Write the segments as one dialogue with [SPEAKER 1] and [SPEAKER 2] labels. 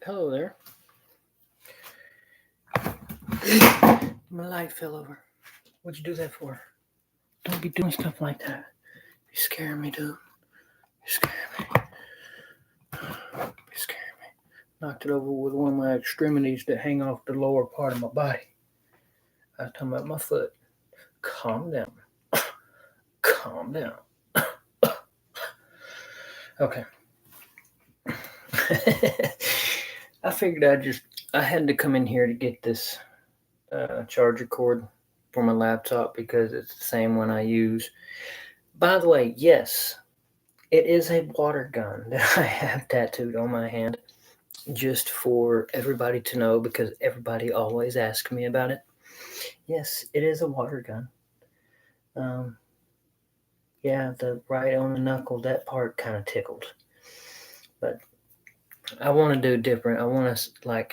[SPEAKER 1] Hello there. My light fell over. What'd you do that for? Don't be doing stuff like that. You're scaring me, dude. You're scaring me. You're scaring me. Knocked it over with one of my extremities that hang off the lower part of my body. I was talking about my foot. Calm down. Calm down. Okay. I figured I had to come in here to get this charger cord for my laptop because it's the same one I use. By the way, yes, it is a water gun that I have tattooed on my hand, just for everybody to know because everybody always asks me about it. Yes, it is a water gun. Yeah, the right on the knuckle, that part kind of tickled. But I want to do different. I want to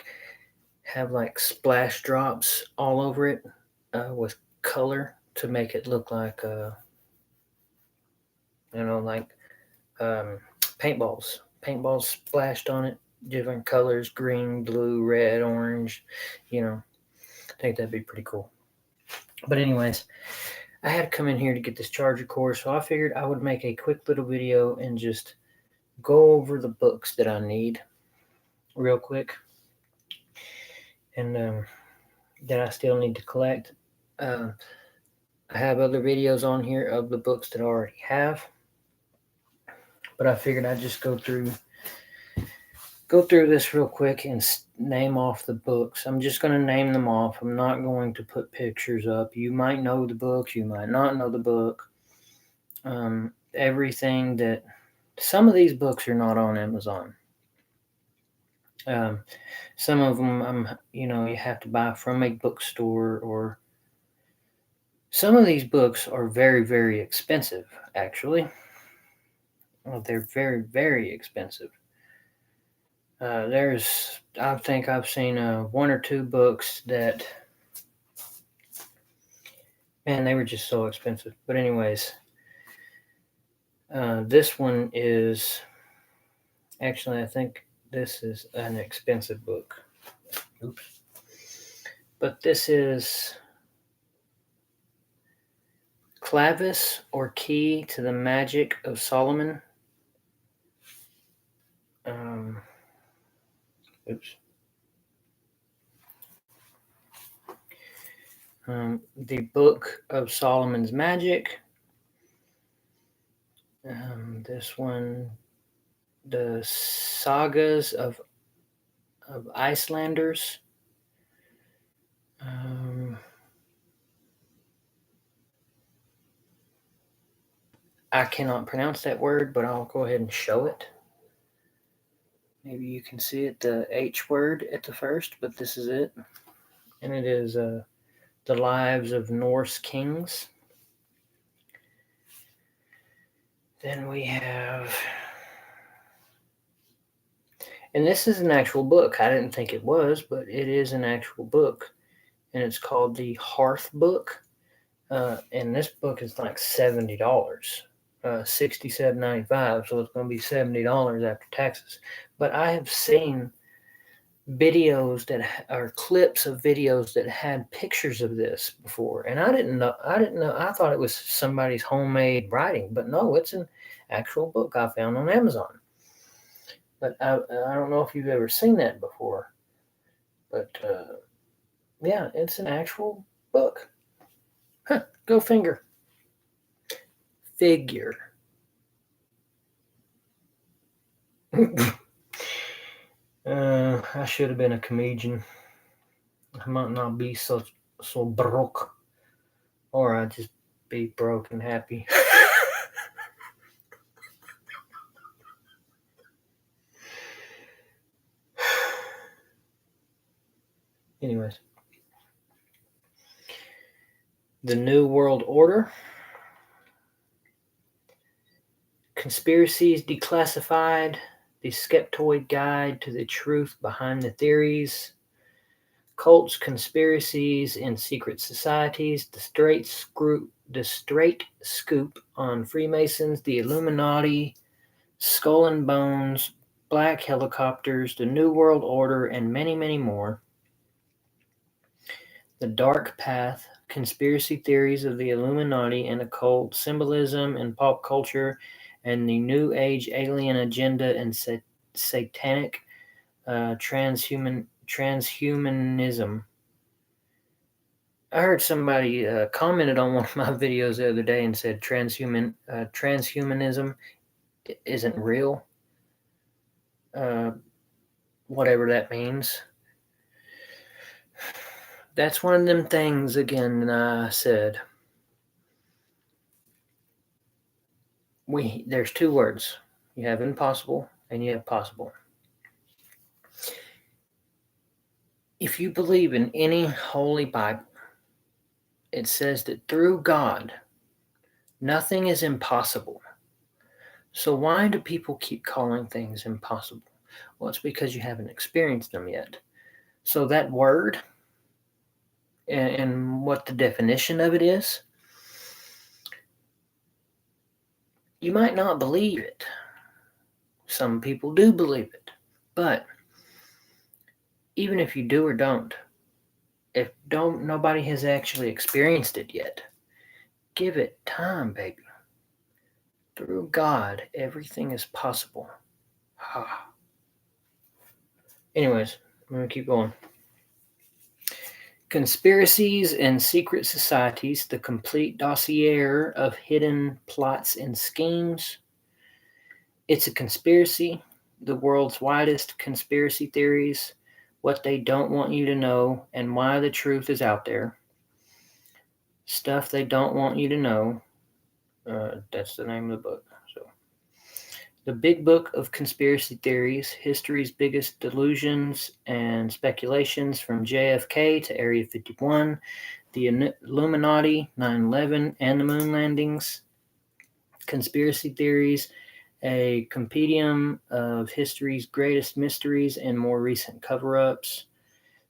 [SPEAKER 1] have splash drops all over it with color to make it look like like paintballs. Paintballs splashed on it, different colors: green, blue, red, orange. I think that'd be pretty cool. But anyways, I had to come in here to get this charger cord, so I figured I would make a quick little video and just go over the books that I need real quick, and that I still need to collect. I have other videos on here of the books that I already have, but I figured I'd just go through this real quick and name off the books. I'm just going to name them off. I'm not going to put pictures up. You might know the books, you might not know the book. Everything that some of these books are not on Amazon. Some of them, you have to buy from a bookstore, or some of these books are very, very expensive, actually. Well, they're very, very expensive. I think I've seen one or two books that, man, they were just so expensive. But anyways, this one is, actually, I think this is an expensive book. Oops. But this is Clavis, or Key to the Magic of Solomon. Oops. The Book of Solomon's Magic. This one, The Sagas of Icelanders. I cannot pronounce that word, but I'll go ahead and show it. Maybe you can see it, the H word at the first, but this is it. And it is The Lives of Norse Kings. Then we have, and this is an actual book. I didn't think it was, but it is an actual book. And it's called The Hearth Book. And this book is like $70. $67.95, so it's going to be $70 after taxes. But I have seen videos that are clips of videos that had pictures of this before, and I didn't know. I thought it was somebody's homemade writing, but no, it's an actual book I found on Amazon. But I don't know if you've ever seen that before. But yeah, it's an actual book. Huh, go figure. I should have been a comedian. I might not be so broke, or I'd just be broke and happy. Anyways, The New World Order. Conspiracies Declassified, The Skeptoid Guide to the Truth Behind the Theories, Cults, Conspiracies, and Secret Societies, The Straight Scoop on Freemasons, the Illuminati, Skull and Bones, black helicopters, the New World Order, and many, many more. The Dark Path, conspiracy theories of the Illuminati and occult symbolism and pop culture, and the New Age alien agenda and satanic transhumanism. I heard somebody commented on one of my videos the other day and said transhumanism isn't real, whatever that means. That's one of them things again I said. There's two words. You have impossible and you have possible. If you believe in any holy Bible, it says that through God, nothing is impossible. So why do people keep calling things impossible? Well, it's because you haven't experienced them yet. So that word and what the definition of it is, you might not believe it. Some people do believe it. But even if you do or don't, if nobody has actually experienced it yet, give it time, baby. Through God, everything is possible. Anyways, I'm going to keep going. Conspiracies and Secret Societies, the complete dossier of hidden plots and schemes. It's a conspiracy, the world's widest conspiracy theories, what they don't want you to know, and why the truth is out there. Stuff they don't want you to know. That's the name of the book. So, The Big Book of Conspiracy Theories, History's Biggest Delusions and Speculations from JFK to Area 51, the Illuminati, 9/11, and the moon landings. Conspiracy Theories, a compendium of history's greatest mysteries and more recent cover-ups.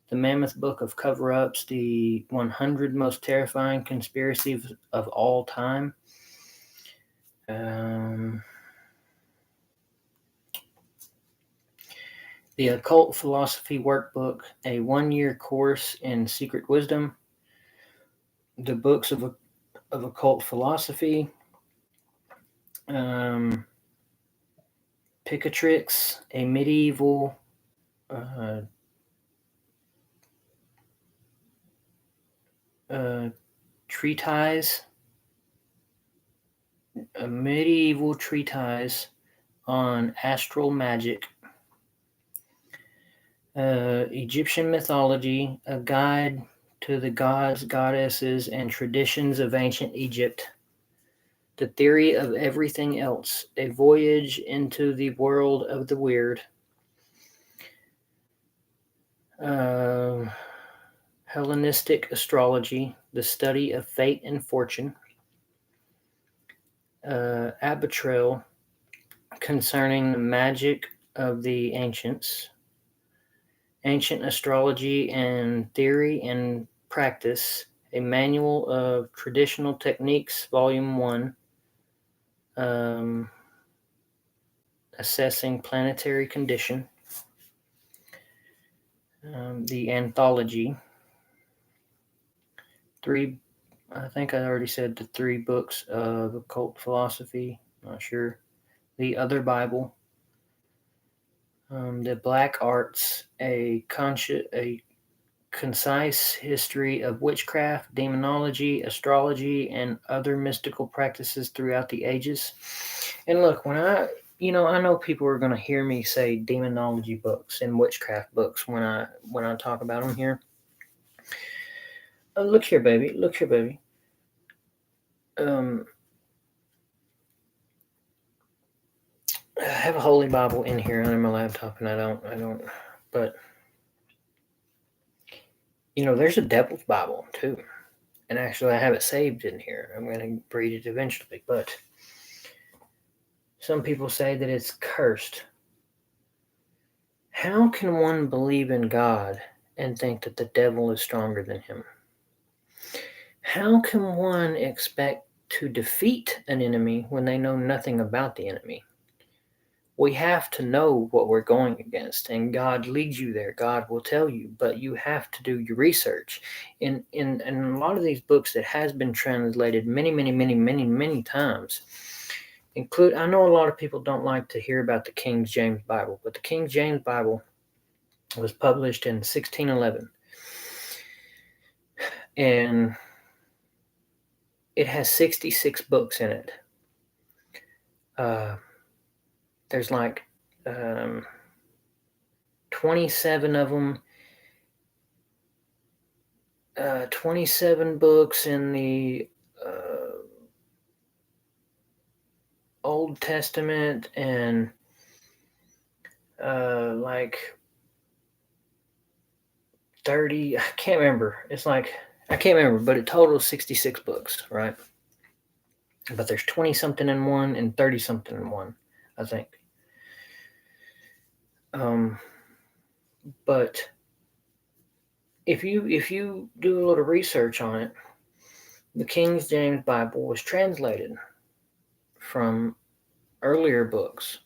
[SPEAKER 1] The Mammoth Book of Cover-Ups, the 100 most terrifying conspiracies of all time. The Occult Philosophy Workbook, a 1-year course in secret wisdom. The Books of Occult Philosophy. Picatrix, a medieval treatise. A medieval treatise on astral magic. Egyptian mythology, a guide to the gods, goddesses, and traditions of ancient Egypt. The Theory of Everything Else, a voyage into the world of the weird. Hellenistic astrology, the study of fate and fortune. Abitrail, concerning the magic of the ancients. Ancient Astrology and Theory and Practice, a Manual of Traditional Techniques, Volume 1, Assessing Planetary Condition. The Anthology. I think I already said the 3 books of occult philosophy, not sure. The Other Bible. The Black Arts, a concise history of witchcraft, demonology, astrology, and other mystical practices throughout the ages. And look, when I know people are going to hear me say demonology books and witchcraft books when I talk about them here. Look here, baby. I have a Holy Bible in here on my laptop, and I don't, but there's a Devil's Bible too, and actually I have it saved in here. I'm going to read it eventually, but some people say that it's cursed. How can one believe in God and think that the devil is stronger than him? How can one expect to defeat an enemy when they know nothing about the enemy? We have to know what we're going against, and God leads you there. God will tell you, but you have to do your research. In a lot of these books that has been translated many times, I know a lot of people don't like to hear about the King James Bible, but the King James Bible was published in 1611, and it has 66 books in it. There's like 27 of them, 27 books in the Old Testament, and like 30, I can't remember. I can't remember, but it totals 66 books, right? But there's 20 something in one and 30 something in one, I think. But if you do a little research on it, the King James Bible was translated from earlier books,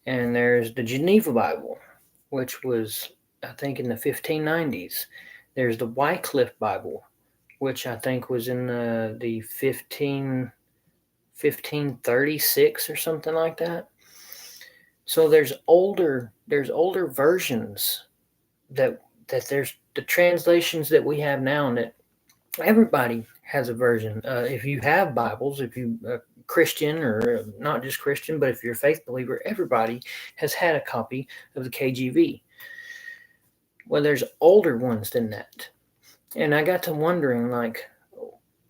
[SPEAKER 1] and there's the Geneva Bible, which was, I think, in the 1590s. There's the Wycliffe Bible, which I think was in the 1536 or something like that. So there's older versions that there's the translations that we have now, and that everybody has a version. If you have Bibles, if you Christian, or not just Christian, but if you're a faith believer, everybody has had a copy of the KJV. Well, there's older ones than that. And I got to wondering, like,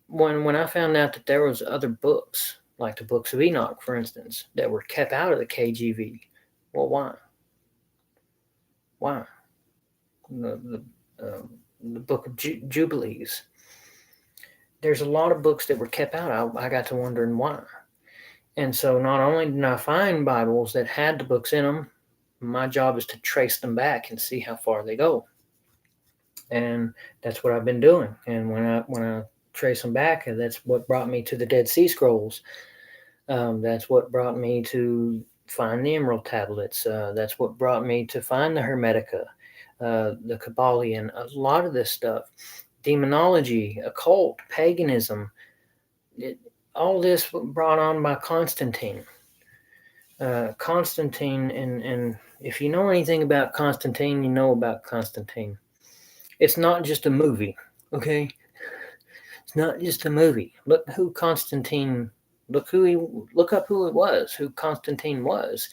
[SPEAKER 1] when I found out that there was other books, like the books of Enoch, for instance, that were kept out of the KJV. Well, why? Why? The book of Jubilees. There's a lot of books that were kept out. I got to wondering why. And so not only did I find Bibles that had the books in them, my job is to trace them back and see how far they go. And that's what I've been doing. And when I trace them back, that's what brought me to the Dead Sea Scrolls. That's what brought me to find the Emerald Tablets. That's what brought me to find the Hermetica, the Kabbalion, a lot of this stuff. Demonology, occult, paganism, all this brought on by Constantine. Constantine, and if you know anything about Constantine, you know about Constantine. It's not just a movie, okay? It's not just a movie. Look up who it was, who Constantine was,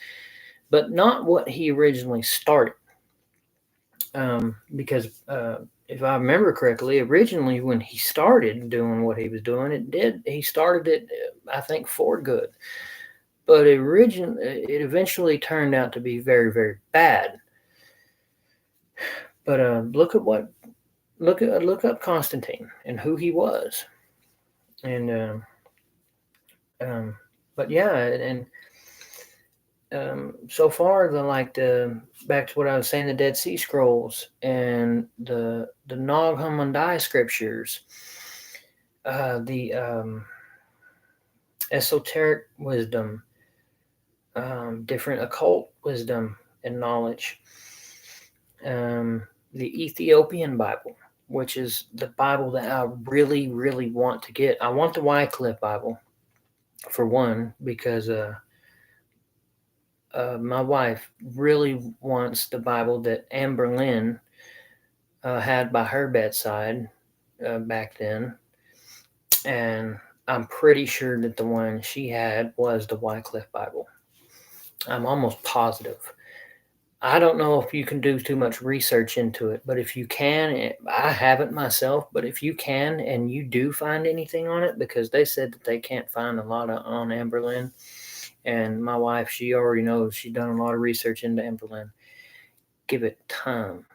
[SPEAKER 1] but not what he originally started. Because if I remember correctly, originally when he started doing what he was doing, he started it, I think, for good. But it eventually turned out to be very, very bad. But look up Constantine and who he was, and but yeah, and so far back to what I was saying, the Dead Sea Scrolls and the Nag Hammadi scriptures, the esoteric wisdom, different occult wisdom and knowledge, the Ethiopian Bible, which is the Bible that I really, really want to get. I want the Wycliffe Bible, for one, because my wife really wants the Bible that Anne Boleyn had by her bedside back then. And I'm pretty sure that the one she had was the Wycliffe Bible. I'm almost positive. I don't know if you can do too much research into it, but if you can, I haven't myself, but if you can and you do find anything on it, because they said that they can't find a lot on Anne Boleyn, and my wife, she already knows, she's done a lot of research into Anne Boleyn. Give it time.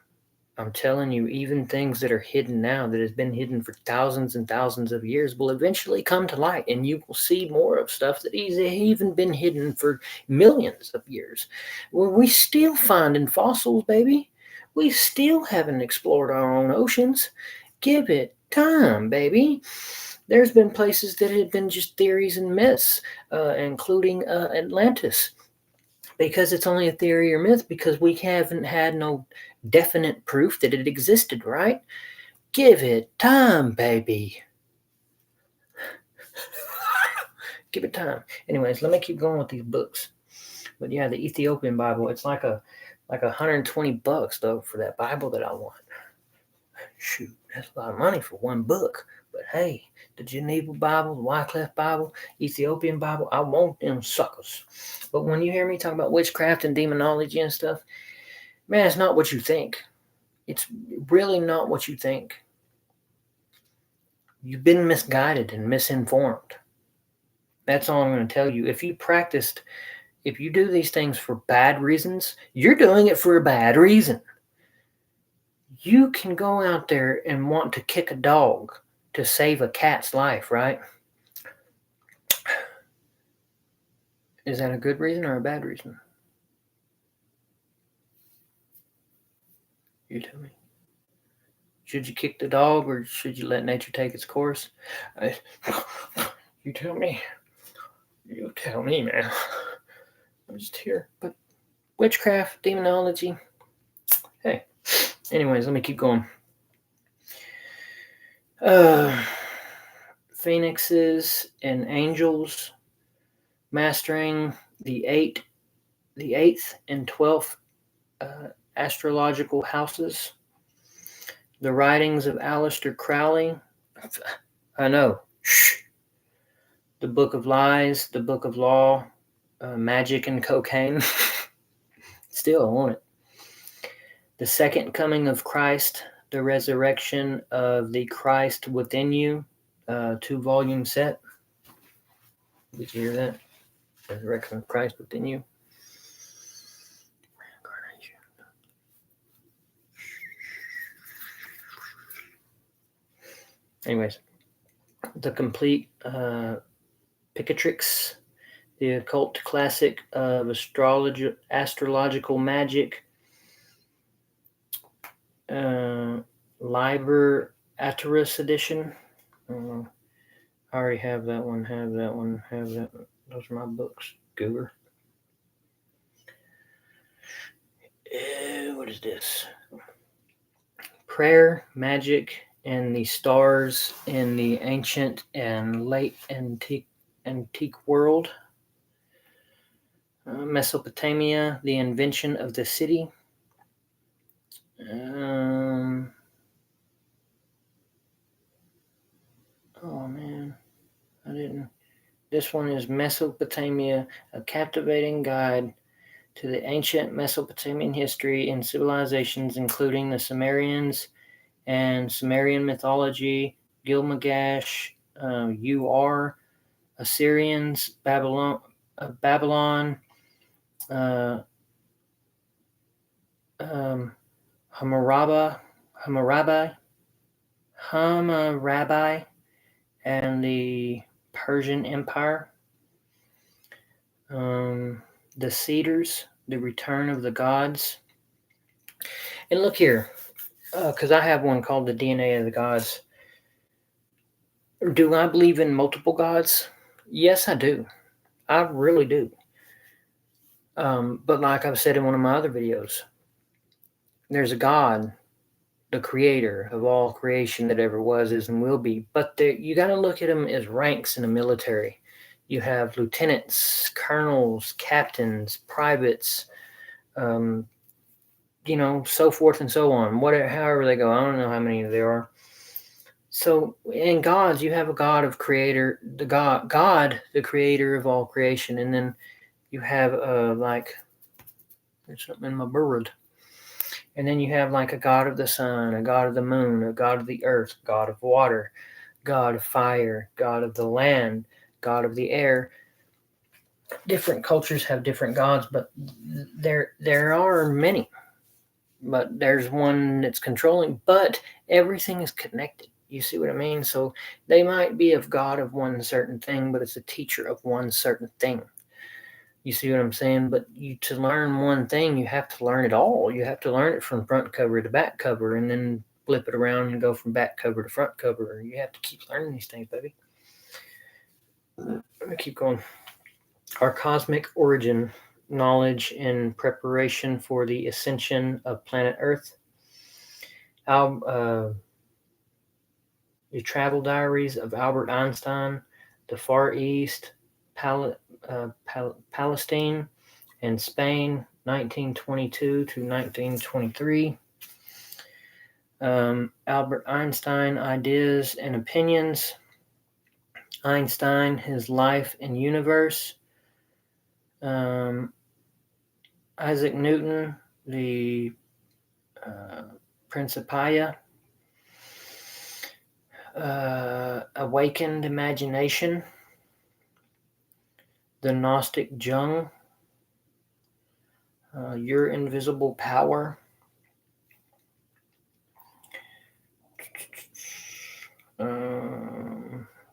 [SPEAKER 1] I'm telling you, even things that are hidden now, that has been hidden for thousands and thousands of years, will eventually come to light, and you will see more of stuff that has even been hidden for millions of years. Well, we still finding fossils, baby. We still haven't explored our own oceans. Give it time, baby. There's been places that have been just theories and myths, including Atlantis. Because it's only a theory or myth, because we haven't had no definite proof that it existed, right? Give it time, baby. Give it time. Anyways, let me keep going with these books. But yeah, the Ethiopian Bible, it's like $120 though for that Bible that I want. Shoot, that's a lot of money for one book. But hey, the Geneva Bible, the Wycliffe Bible, Ethiopian Bible, I want them suckers. But when you hear me talk about witchcraft and demonology and stuff, man, it's not what you think. It's really not what you think. You've been misguided and misinformed. That's all I'm going to tell you. If you do these things for bad reasons, you're doing it for a bad reason. You can go out there and want to kick a dog to save a cat's life, right? Is that a good reason or a bad reason? You tell me. Should you kick the dog or should you let nature take its course? You tell me. You tell me, man. I'm just here. But witchcraft, demonology. Hey. Anyways, let me keep going. Phoenixes and angels, mastering the 8th and 12th astrological houses. The writings of Aleister Crowley. I know. Shh. The Book of Lies, the Book of Law, Magic and Cocaine. Still, I want it. The Second Coming of Christ, the Resurrection of the Christ Within You, 2-volume set. Did you hear that? Resurrection of Christ Within You. Anyways, the complete Picatrix, the occult classic of astrological magic, Liber Aterus edition. I already have that one, have that one. Those are my books, goober. What is this? Prayer, Magic, and the Stars in the Ancient and Late Antique World. Mesopotamia, the Invention of the City. Oh man, I didn't. This one is Mesopotamia, a captivating guide to the ancient Mesopotamian history and civilizations, including the Sumerians and Sumerian mythology, Gilgamesh, Assyrians, Babylon, Hammurabi, and the Persian Empire. The Cedars, the Return of the Gods. And look here, because I have one called the DNA of the Gods. Do I believe in multiple gods? Yes, I do. I really do. But like I've said in one of my other videos, there's a God, the creator of all creation that ever was, is, and will be. But you got to look at them as ranks in the military. You have lieutenants, colonels, captains, privates, so forth and so on. However they go, I don't know how many there are. So in gods, you have a God of creator, God, the creator of all creation, and then you have there's something in my bird. And then you have like a God of the sun, a God of the moon, a God of the earth, God of water, God of fire, God of the land, God of the air. Different cultures have different gods, but there are many. But there's one that's controlling, but everything is connected. You see what I mean? So they might be of God of one certain thing, but it's a teacher of one certain thing. You see what I'm saying? But to learn one thing, you have to learn it all. You have to learn it from front cover to back cover, and then flip it around and go from back cover to front cover. You have to keep learning these things, baby. Let me keep going. Our cosmic origin. knowledge in preparation for the ascension of planet Earth. The Travel Diaries of Albert Einstein, The Far East, Palestine, and Spain, 1922 to 1923. Albert Einstein, Ideas and Opinions. Einstein, His Life and Universe. Isaac Newton, The Principia. Awakened Imagination. The Gnostic Jung. Your Invisible Power.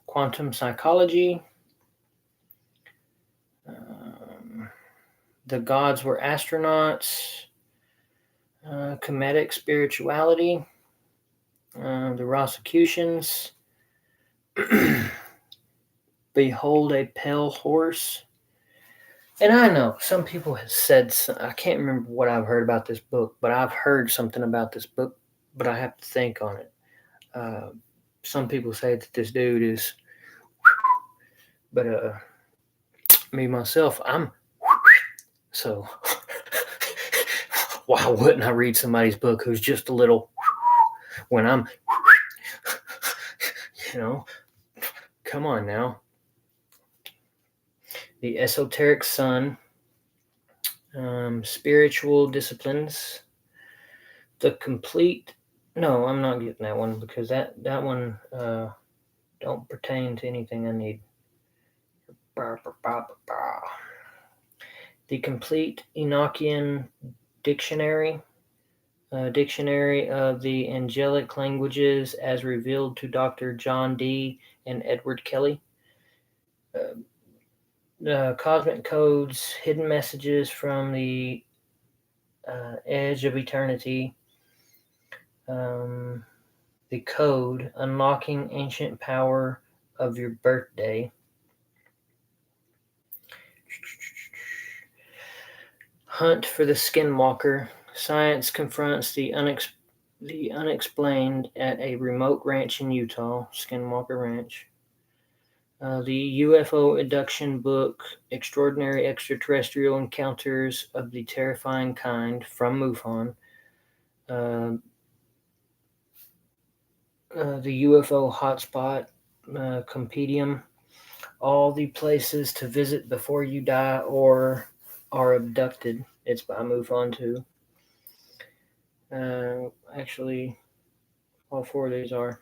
[SPEAKER 1] Quantum Psychology. The Gods Were Astronauts. Kemetic Spirituality. The Rosicrucians. Behold a Pale Horse. And I know some people have said, I can't remember what I've heard about this book, but I've heard something about this book, but I have to think on it. Some people say that this dude is, but me, myself, I'm, so why wouldn't I read somebody's book who's just a little, when I'm, come on now. The Esoteric Sun, Spiritual Disciplines, The Complete. No, I'm not getting that one because that one don't pertain to anything I need. The Complete Enochian Dictionary, Dictionary of the Angelic Languages as revealed to Dr. John Dee and Edward Kelly. Cosmic Codes, Hidden Messages from the Edge of Eternity. The Code, Unlocking Ancient Power of Your Birthday. Hunt for the Skinwalker. Science confronts the unexplained at a remote ranch in Utah, Skinwalker Ranch. The UFO Abduction Book, Extraordinary Extraterrestrial Encounters of the Terrifying Kind from MUFON. The UFO Hotspot Compendium, All the Places to Visit Before You Die or Are Abducted. It's by MUFON too. Actually, all four of these are.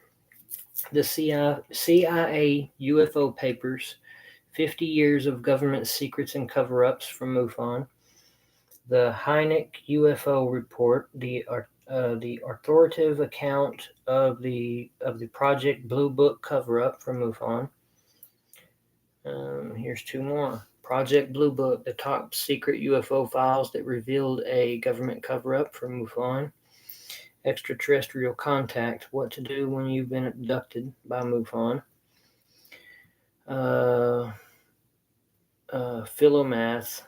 [SPEAKER 1] The CIA UFO Papers, 50 Years of Government Secrets and Cover-Ups from MUFON. The Hynek UFO Report, the authoritative account of the Project Blue Book cover-up from MUFON. Here's two more. Project Blue Book, the top secret UFO files that revealed a government cover-up from MUFON. Extraterrestrial Contact, what to do when you've been abducted by MUFON. Philomath,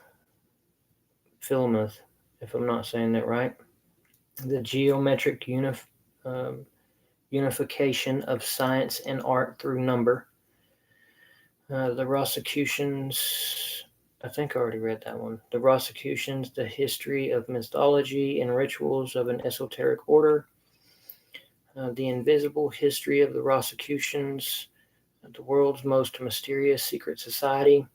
[SPEAKER 1] if I'm not saying that right. The Geometric Unification of Science and Art Through Number. The Rosicrucians, I think I already read that one. The Rosicrucians, The History of Mythology and Rituals of an Esoteric Order. The Invisible History of the Rosicrucians, The World's Most Mysterious Secret Society.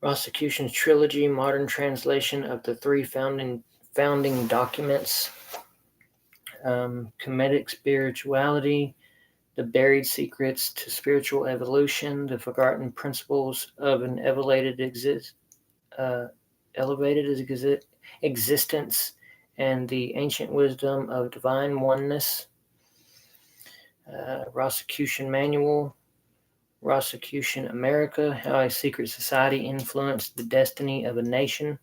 [SPEAKER 1] Rosicrucians Trilogy, modern translation of the three founding documents. Kemetic Spirituality, The Buried Secrets to Spiritual Evolution, The Forgotten Principles of an Elevated Existence, and the Ancient Wisdom of Divine Oneness. Rosicrucian Manual, Rosicrucian America, How a Secret Society Influenced the Destiny of a Nation.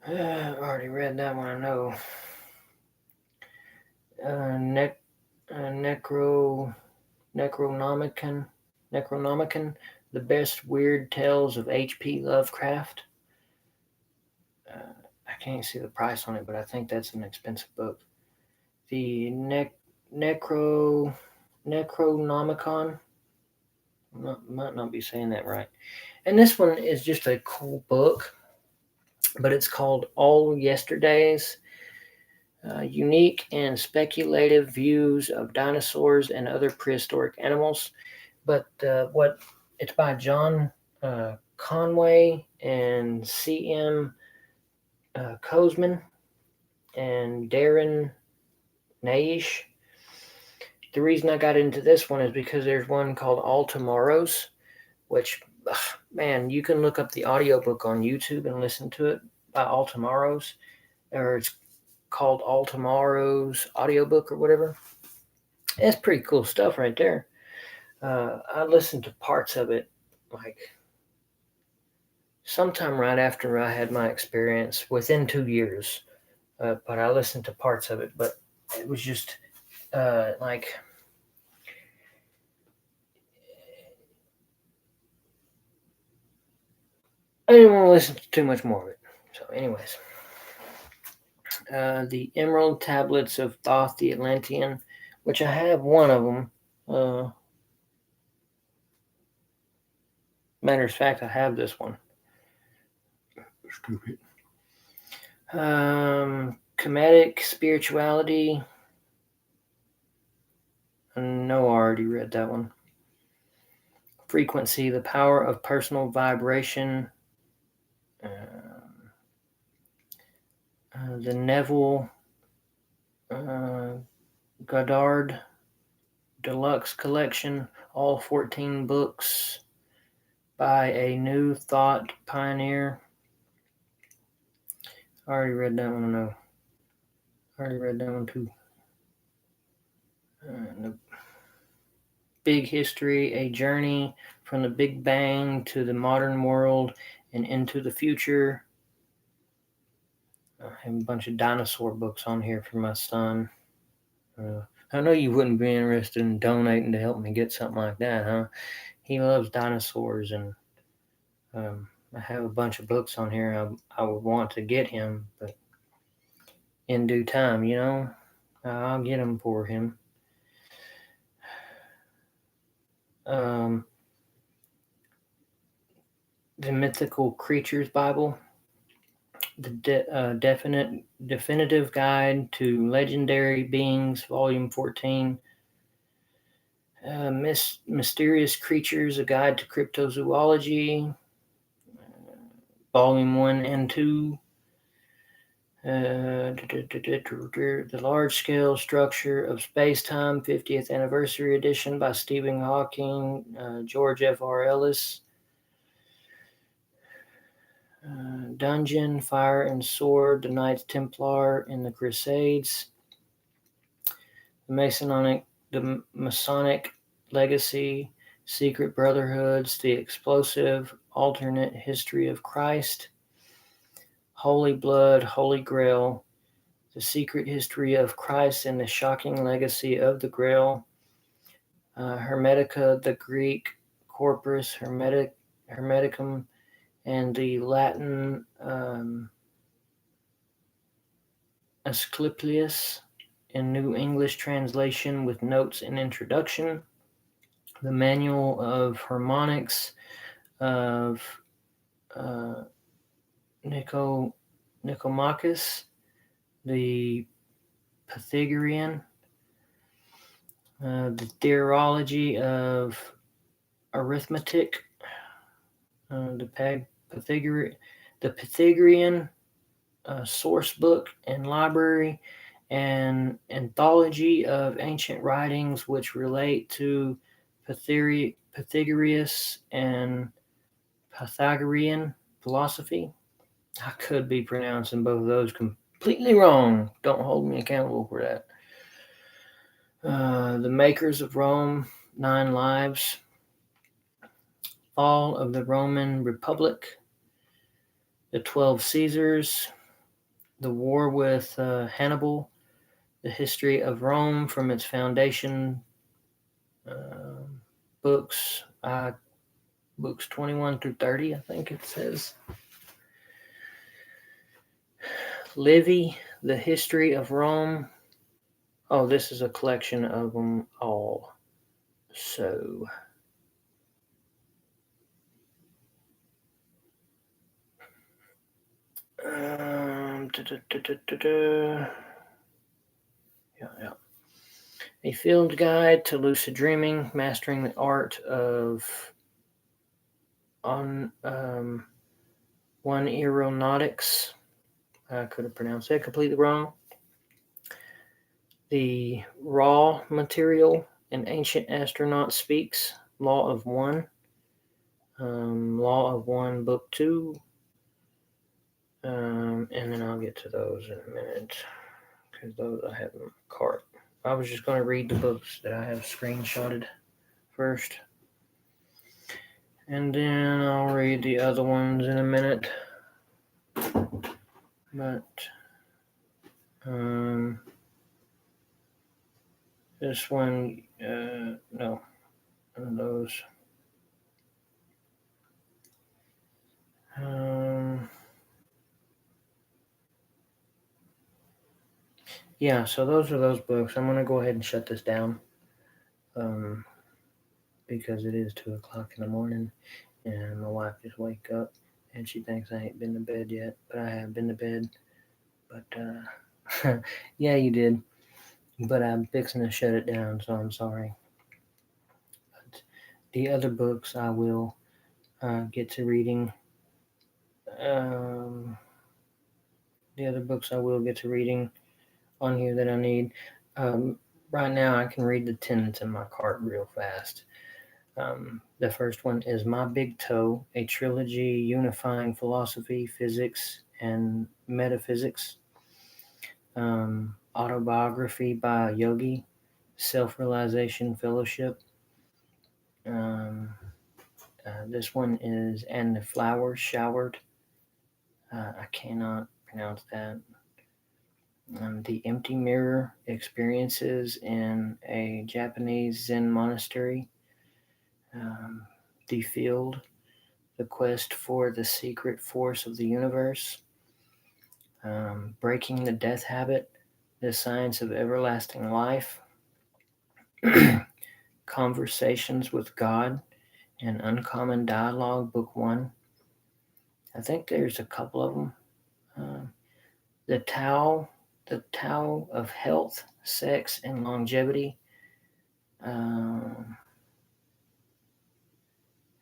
[SPEAKER 1] I already read that one, I know. Necro Necronomicon, The Best Weird Tales of H.P. Lovecraft. I can't see the price on it, but I think that's an expensive book. The Necronomicon. Might not be saying that right. And this one is just a cool book, but it's called All Yesterdays. Unique and speculative views of dinosaurs and other prehistoric animals. But what it's by John Conway and C.M. Kozman and Darren Naish. The reason I got into this one is because there's one called All Tomorrows, which, man, you can look up the audiobook on YouTube and listen to it by All Tomorrows, or it's called All Tomorrows audiobook or whatever. It's pretty cool stuff right there. I listened to parts of it like sometime right after I had my experience, within 2 years. But I listened to parts of it, but it was just like I didn't want to listen to too much more of it. So, anyways, the Emerald Tablets of Thoth the Atlantean, which I have one of them. Matter of fact, I have this one. Stupid. Comedic Spirituality. No, I already read that one. Frequency, The Power of Personal Vibration. The Neville Goddard Deluxe Collection, all 14 books by a New Thought Pioneer. I already read that one, no. I already read that one too. Big History, A Journey from the Big Bang to the Modern World and into the Future. I have a bunch of dinosaur books on here for my son. I know you wouldn't be interested in donating to help me get something like that, huh? He loves dinosaurs, and I have a bunch of books on here I would want to get him, but in due time, I'll get them for him. The Mythical Creatures Bible, the Definitive Guide to Legendary Beings, Volume 14. Mysterious Creatures, A Guide to Cryptozoology, Volume 1 and 2. The Large Scale Structure of Space-Time, 50th Anniversary Edition by Stephen Hawking, George F.R. Ellis. Dungeon, Fire and Sword, The Knights Templar in the Crusades. The Masonic Legacy, Secret Brotherhoods, The Explosive Alternate History of Christ. Holy Blood, Holy Grail, The Secret History of Christ and the Shocking Legacy of the Grail. Hermetica, the Greek Corpus Hermeticum, and the Latin Asclepius in New English translation with notes and introduction. The Manual of Harmonics of Nicomachus, the Pythagorean, the Theology of Arithmetic, the Pythagorean Source Book and Library, and Anthology of Ancient Writings which relate to Pythagoras and Pythagorean philosophy. I could be pronouncing both of those completely wrong. Don't hold me accountable for that. The Makers of Rome, 9 Lives. Fall of the Roman Republic. The 12 Caesars. The War with Hannibal. The History of Rome from its foundation books, books 21 through 30, I think it says. Livy, The History of Rome. Oh, this is a collection of them all. So, yeah. A Field Guide to Lucid Dreaming, Mastering the Art of One Aeronautics. I could have pronounced that completely wrong. The Raw Material, An Ancient Astronaut Speaks, Law of One. Law of One, Book 2. And then I'll get to those in a minute, because those I have in my cart. I was just going to read the books that I have screenshotted first. And then I'll read the other ones in a minute. But this one, no, none of those. Yeah, so those are those books. I'm going to go ahead and shut this down because it is 2 o'clock in the morning and my wife just wake up and she thinks I ain't been to bed yet, but I have been to bed. But yeah, you did. But I'm fixing to shut it down, so I'm sorry. But the other books I will get to reading. The other books I will get to reading on here that I need. Right now, I can read the tenets in my cart real fast. The first one is My Big Toe, a trilogy unifying philosophy, physics, and metaphysics. Autobiography by a Yogi, Self-Realization Fellowship. This one is And the Flowers Showered. I cannot pronounce that. The Empty Mirror, Experiences in a Japanese Zen Monastery. The Field, The Quest for the Secret Force of the Universe. Breaking the Death Habit, The Science of Everlasting Life. Conversations with God, An Uncommon Dialogue, Book 1. I think there's a couple of them. The Tao of Health, Sex, and Longevity.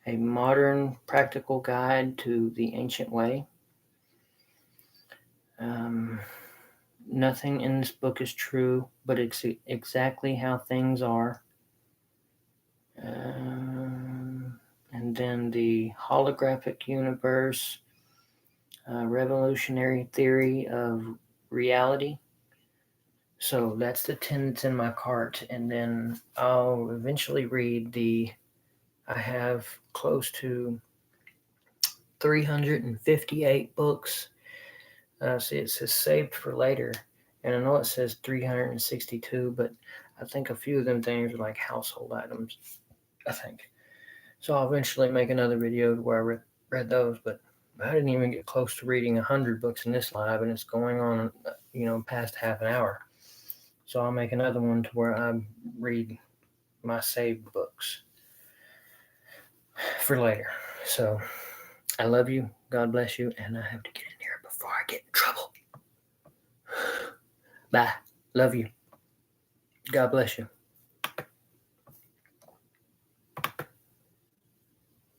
[SPEAKER 1] A Modern Practical Guide to the Ancient Way. Nothing in this book is true, but it's exactly how things are. And then the Holographic Universe, Revolutionary Theory of Reality. So that's the tenets in my cart, and then I'll eventually read I have close to 358 books. See, it says saved for later, and I know it says 362, but I think a few of them things are like household items, I think. So I'll eventually make another video where I read those, but I didn't even get close to reading 100 books in this live, and it's going on, past half an hour. So I'll make another one to where I read my saved books for later. So I love you. God bless you. And I have to get in here before I get in trouble. Bye. Love you. God bless you.